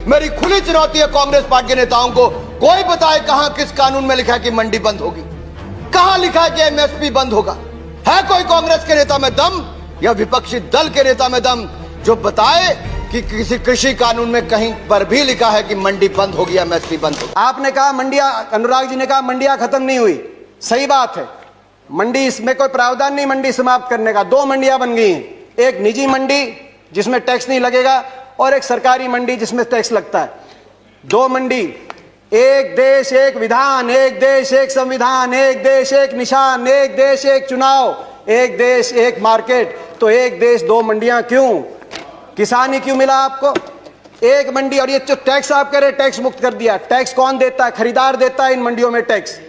मेरी खुली चुनौती है कांग्रेस पार्टी के नेताओं को, कोई बताए कहां किस कानून में लिखा है कि मंडी बंद होगी, कहां लिखा है कि एमएसपी बंद होगा। है कोई कांग्रेस के नेता में दम या विपक्षी दल के नेता में दम जो बताए कि किसी कृषि कानून में कहीं पर भी लिखा है कि मंडी बंद होगी, एमएसपी बंद होगी। आपने कहा मंडियां, अनुराग जी ने कहा मंडियां खत्म नहीं हुई, सही बात है। मंडी, इसमें कोई प्रावधान नहीं मंडी समाप्त करने का। 2 मंडियां बन गई हैं, एक निजी मंडी जिसमें टैक्स नहीं लगेगा और एक सरकारी मंडी जिसमें टैक्स लगता है। 2 मंडी, एक देश एक विधान, एक देश एक संविधान, एक देश एक निशान, एक देश एक चुनाव, एक देश एक मार्केट। तो एक देश 2 मंडियां क्यों? किसान ही क्यों मिला आपको? एक मंडी। और ये जो टैक्स आप कह रहे टैक्स मुक्त कर दिया, टैक्स कौन देता है? खरीदार देता है इन मंडियों में टैक्स,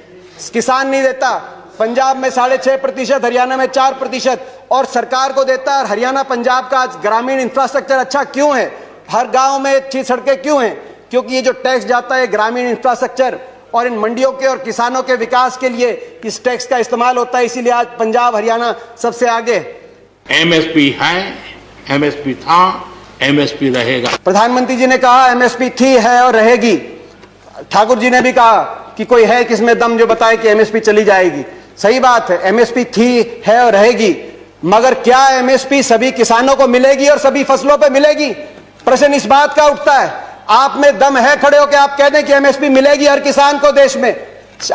किसान नहीं देता। पंजाब में 6.5%, हरियाणा में 4% और सरकार को देता है। हरियाणा पंजाब का आज ग्रामीण इंफ्रास्ट्रक्चर अच्छा क्यों है? हर गांव में अच्छी सड़कें क्यों हैं? क्योंकि ये जो टैक्स जाता है ग्रामीण इंफ्रास्ट्रक्चर और इन मंडियों के और किसानों के विकास के लिए इस टैक्स का इस्तेमाल होता है। इसीलिए आज पंजाब हरियाणा सबसे आगे। एमएसपी है, एमएसपी था, एमएसपी रहेगा। प्रधानमंत्री जी ने कहा एमएसपी थी, है और रहेगी। ठाकुर जी ने भी कहा कि कोई है किसमें दम जो बताए कि एमएसपी चली जाएगी। सही बात है, एमएसपी थी, है और रहेगी, मगर क्या एमएसपी सभी किसानों को मिलेगी और सभी फसलों पे मिलेगी? प्रश्न इस बात का उठता है। आप में दम है खड़े होकर आप कह दें कि एमएसपी मिलेगी हर किसान को देश में?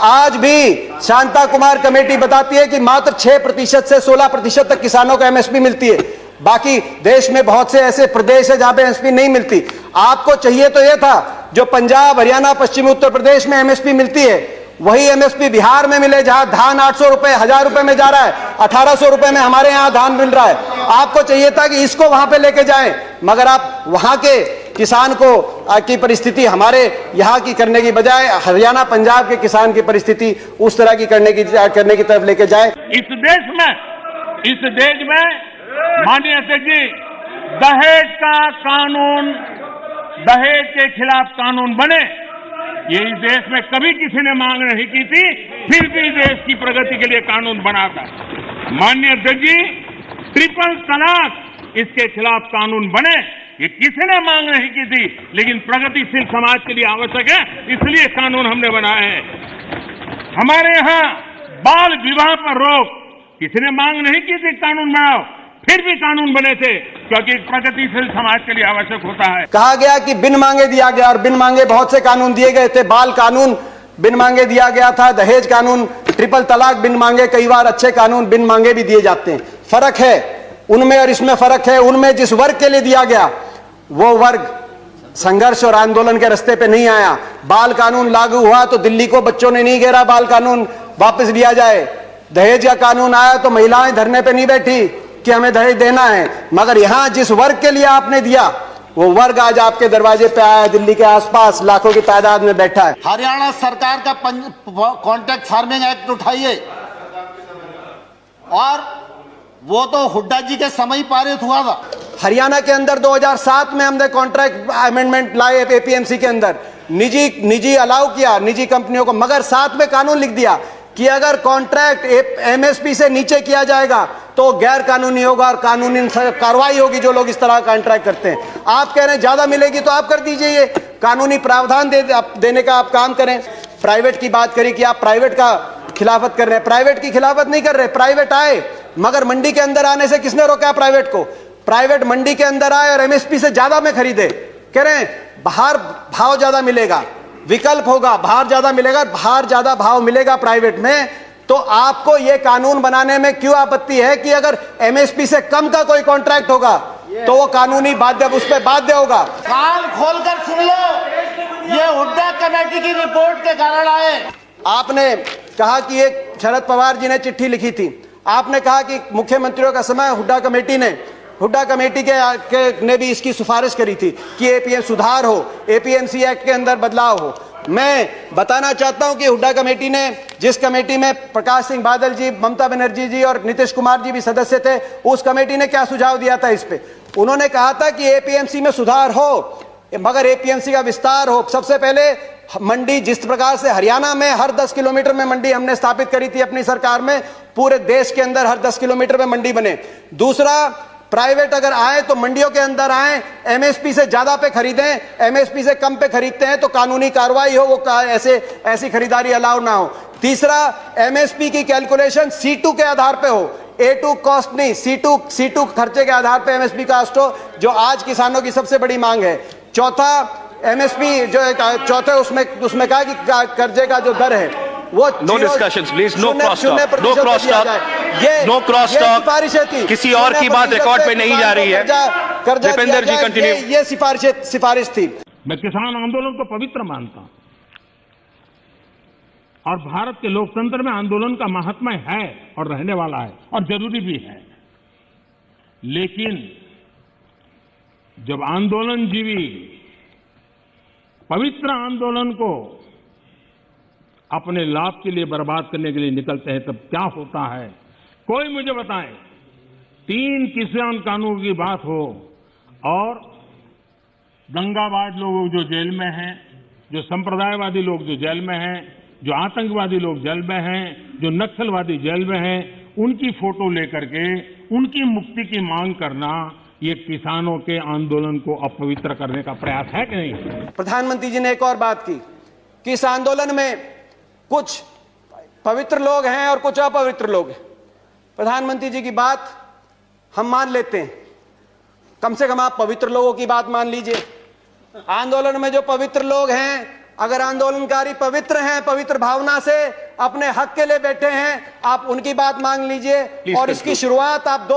आज भी शांता कुमार कमेटी बताती है कि मात्र 6% से 16% तक किसानों को एमएसपी मिलती है। बाकी देश में बहुत से ऐसे प्रदेश है जहां पे एमएसपी नहीं मिलती। आपको चाहिए तो यह था जो पंजाब, हरियाणा, पश्चिमी उत्तर प्रदेश में एमएसपी मिलती है वही एमएसपी बिहार में मिले, जहां धान 800 रुपए, 1000 रुपए में जा रहा है, 1800 रुपए में हमारे यहां धान मिल रहा है। आपको चाहिए था कि इसको वहां पे लेके जाएं, मगर आप वहां के किसान को की परिस्थिति हमारे यहाँ की करने की बजाय हरियाणा पंजाब के किसान की परिस्थिति उस तरह की करने की तरफ लेके जाए। इस देश में माननीय अध्यक्ष जी, दहेज का कानून, दहेज के खिलाफ कानून बने, ये इस देश में कभी किसी ने मांग नहीं की थी, फिर भी देश की प्रगति के लिए कानून बना था। माननीय अध्यक्ष जी, ट्रिपल तलाक, इसके खिलाफ कानून बने, ये किसी ने मांग नहीं की थी, लेकिन प्रगतिशील समाज के लिए आवश्यक है, इसलिए कानून हमने बनाए हैं। हमारे यहाँ बाल विवाह पर रोक, किसी ने मांग नहीं की थी कानून बनाओ, फिर भी कानून बने थे, क्योंकि प्रगतिशील समाज के लिए आवश्यक होता है। कहा गया कि बिन मांगे दिया गया, और बिन मांगे बहुत से कानून दिए गए थे। बाल कानून बिन मांगे दिया गया था, दहेज कानून, ट्रिपल तलाक बिन मांगे, कई बार अच्छे कानून बिन मांगे भी दिए जाते हैं। फर्क है उनमें और इसमें फर्क है। उनमें जिस वर्ग के लिए दिया गया वो वर्ग संघर्ष और आंदोलन के रास्ते पे नहीं आया। बाल कानून लागू हुआ तो दिल्ली को बच्चों ने नहीं घेरा बाल कानून वापस लिया जाए। दहेज का कानून आया तो महिलाएं धरने पे नहीं बैठी कि हमें दहेज देना है, मगर यहां जिस वर्ग के लिए आपने दिया वो वर्ग आज आपके दरवाजे पे आया, दिल्ली के आसपास लाखों की तादाद में बैठा है। हरियाणा सरकार का कॉन्ट्रैक्ट फार्मिंग एक्ट उठाइए, और वो तो हुड्डा जी के समय पारित हुआ था। हरियाणा के अंदर 2007 में हमने कॉन्ट्रैक्ट अमेंडमेंट लाए एपीएमसी के अंदर, निजी अलाउ किया निजी कंपनियों को, मगर साथ में कानून लिख दिया कि अगर कॉन्ट्रैक्ट एमएसपी से नीचे किया जाएगा तो गैर कानूनी होगा और कानूनी कार्रवाई होगी जो लोग इस तरह कॉन्ट्रैक्ट करते हैं। आप कह रहे हैं ज्यादा मिलेगी तो आप कर दीजिए, ये कानूनी प्रावधान देने का आप काम करें। प्राइवेट की बात करें कि आप प्राइवेट का खिलाफत कर रहे हैं, प्राइवेट की खिलाफत नहीं कर रहे। प्राइवेट आए, मगर मंडी के अंदर आने से किसने रोका प्राइवेट को? प्राइवेट मंडी के अंदर आए और एमएसपी से ज्यादा में खरीदे। कह रहे हैं बाहर भाव ज्यादा मिलेगा, विकल्प होगा, बाहर ज्यादा मिलेगा, बाहर ज्यादा भाव मिलेगा प्राइवेट में। तो आपको यह कानून बनाने में क्यों आपत्ति है कि अगर एमएसपी से कम का कोई कॉन्ट्रैक्ट होगा तो वो कानूनी बाध्य, उस पर बाध्य होगा। कान खोलकर सुन लो, ये हुड्डा कमेटी की रिपोर्ट के कारण आए। आपने कहा कि एक शरद पवार जी ने चिट्ठी लिखी थी, आपने कहा कि मुख्यमंत्रियों का समय हुड्डा कमेटी ने भी इसकी सिफारिश करी थी कि एपीएम सुधार हो, एपीएमसी एक्ट के अंदर बदलाव हो। मैं बताना चाहता हूं कि हुड्डा कमेटी ने, जिस कमेटी में प्रकाश सिंह बादल जी, ममता बनर्जी जी और नीतीश कुमार जी भी सदस्य थे, उस कमेटी ने क्या सुझाव दिया था इस पे? उन्होंने कहा था कि एपीएमसी में सुधार हो, मगर एपीएमसी का विस्तार हो। सबसे पहले मंडी, जिस प्रकार से हरियाणा में हर 10 किलोमीटर में मंडी हमने स्थापित करी थी अपनी सरकार में, पूरे देश के अंदर हर 10 किलोमीटर में मंडी बने। दूसरा, प्राइवेट अगर आए तो मंडियों के अंदर आए, एमएसपी से ज्यादा पे खरीदें, एमएसपी से कम पे खरीदते हैं तो कानूनी कार्रवाई हो, वो ऐसी खरीदारी अलाउ ना हो। तीसरा, एमएसपी की कैलकुलेशन C2 के आधार पे हो, A2 कॉस्ट नहीं, C2 खर्चे के आधार पे एमएसपी कास्ट हो, जो आज किसानों की सबसे बड़ी मांग है। चौथा, एमएसपी जो चौथे उसमें कहा कि कर्जे का जो दर है वो no discussions please, no cross talk, no cross talk, no cross talk. किसी और की बात रिकॉर्ड पे नहीं जा रही है। दीपेंद्र जी कंटिन्यू। ये सिफारिश थी। मैं किसान आंदोलन को पवित्र मानता हूं और भारत के लोकतंत्र में आंदोलन का महात्म्य है और रहने वाला है और जरूरी भी है। लेकिन जब आंदोलनजीवी पवित्र आंदोलन को अपने लाभ के लिए बर्बाद करने के लिए निकलते हैं तब क्या होता है? कोई मुझे बताए, 3 किसान कानून की बात हो और दंगाबाज लोग जो जेल में हैं, जो संप्रदायवादी लोग जो जेल में हैं, जो आतंकवादी लोग जेल में हैं, जो नक्सलवादी जेल में हैं, उनकी फोटो लेकर के उनकी मुक्ति की मांग करना, ये किसानों के आंदोलन को अपवित्र करने का प्रयास है कि नहीं? प्रधानमंत्री जी ने एक और बात की कि इस आंदोलन में कुछ पवित्र लोग हैं और कुछ अपवित्र लोग हैं। प्रधानमंत्री जी की बात हम मान लेते हैं, कम से कम आप पवित्र लोगों की बात मान लीजिए। आंदोलन में जो पवित्र लोग हैं, अगर आंदोलनकारी पवित्र हैं, पवित्र भावना से अपने हक के लिए बैठे हैं, आप उनकी बात मांग लीजिए और इसकी शुरुआत आप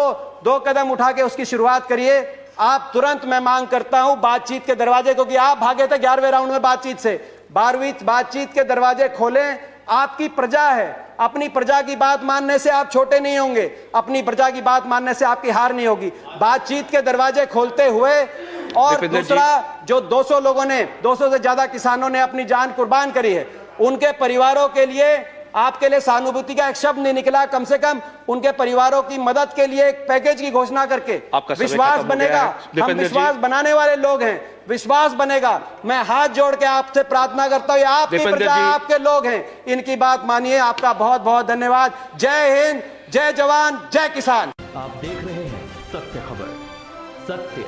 दो कदम उठा के उसकी शुरुआत करिए। आप तुरंत, मैं मांग करता हूं, बातचीत के दरवाजे, क्योंकि आप भागे थे 11वें राउंड में बातचीत से, 12वीं बातचीत के दरवाजे खोलें। आपकी प्रजा है, अपनी प्रजा की बात मानने से आप छोटे नहीं होंगे, अपनी प्रजा की बात मानने से आपकी हार नहीं होगी। बातचीत के दरवाजे खोलते हुए, और दूसरा, जो 200 लोगों ने, 200 से ज्यादा किसानों ने अपनी जान कुर्बान करी है, उनके परिवारों के लिए आपके लिए सहानुभूति का एक शब्द नहीं निकला, कम से कम उनके परिवारों की मदद के लिए एक पैकेज की घोषणा करके विश्वास बनेगा। हम विश्वास बनाने वाले लोग हैं, विश्वास बनेगा। मैं हाथ जोड़ के आपसे प्रार्थना करता हूं, आपकी प्रजा, आपके लोग हैं, इनकी बात मानिए। आपका बहुत बहुत धन्यवाद। जय हिंद, जय जवान, जय किसान। आप देख रहे हैं सत्य खबर, सत्य